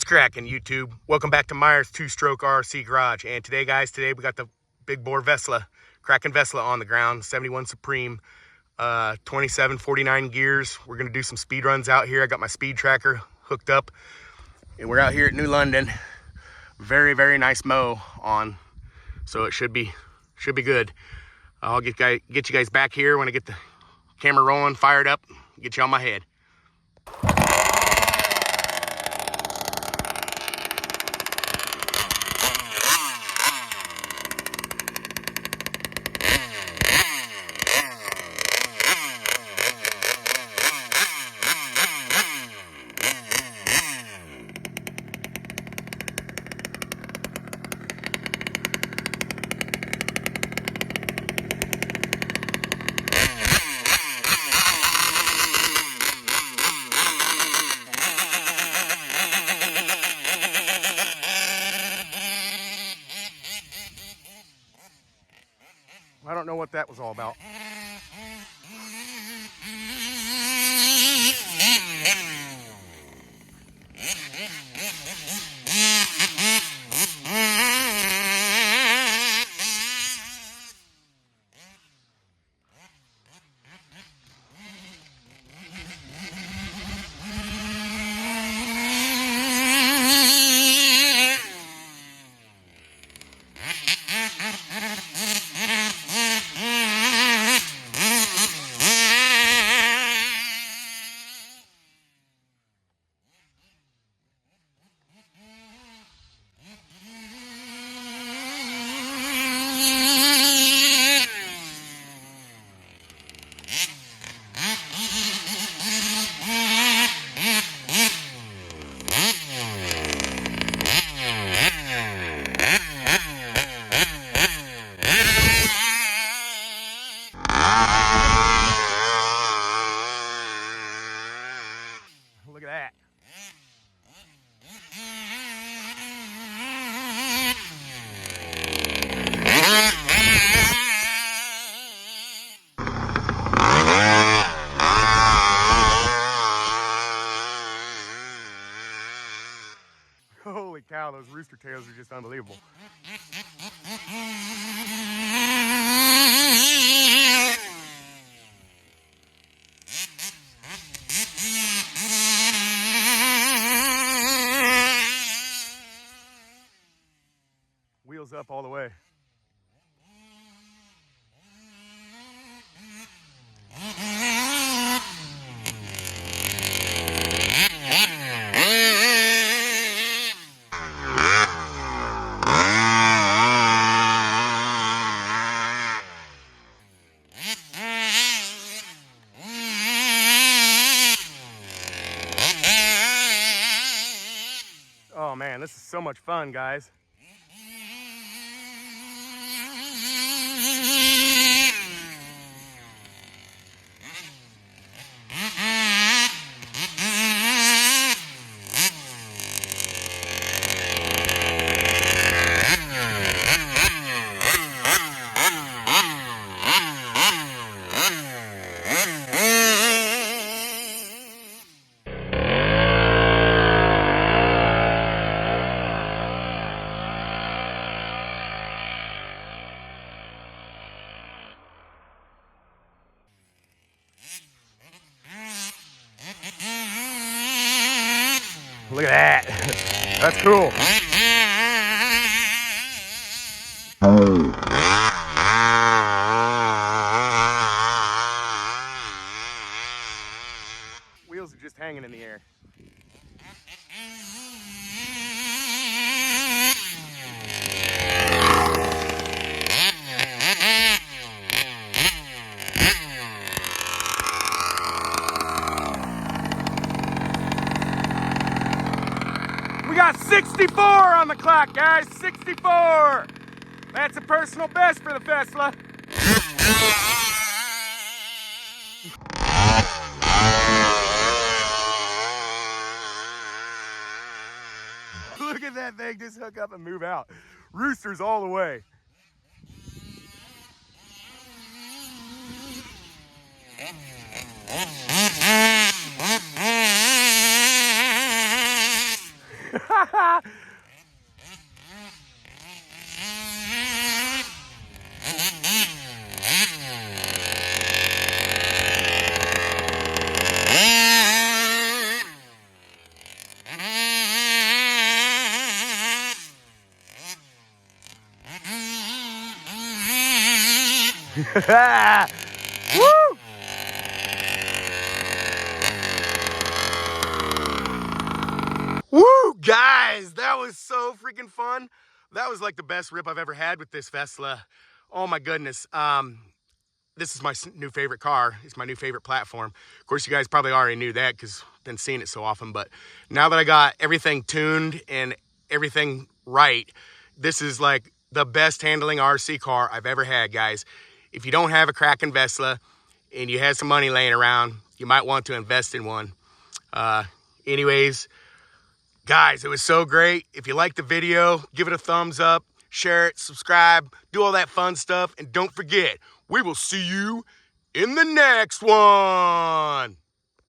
What's cracking, YouTube? Welcome back to Myers two-stroke RC Garage. And today, guys, we got the big bore VESLA, cracking VESLA on the ground, 71 Supreme, 2749 gears. We're gonna do some speed runs out here. I got my speed tracker hooked up, and we're out here at New London. Very, very nice mow on, so it should be good. I'll get you guys back here when I get the camera rolling, fired up, get you on my head. I don't know what that was all about. Look at that. Holy cow, those rooster tails are just unbelievable. Wheels up all the way. Oh man, this is so much fun, guys. Look at that. That's cool. Wheels are just hanging in the air. We got 64 on the clock, guys. 64. That's a personal best for the VESLA. Look at that thing just hook up and move out. Roosters all the way. Woo! Woo, guys, that was so freaking fun. That was like the best rip I've ever had with this VESLA. Oh my goodness. This is my new favorite car. It's my new favorite platform. Of course, you guys probably already knew that because I've been seeing it so often. But now that I got everything tuned and everything right, this is like the best handling RC car I've ever had, guys. If you don't have a Kraken VESLA and you had some money laying around, you might want to invest in one. Anyways, guys, it was so great. If you liked the video, give it a thumbs up, share it, subscribe, do all that fun stuff. And don't forget, we will see you in the next one.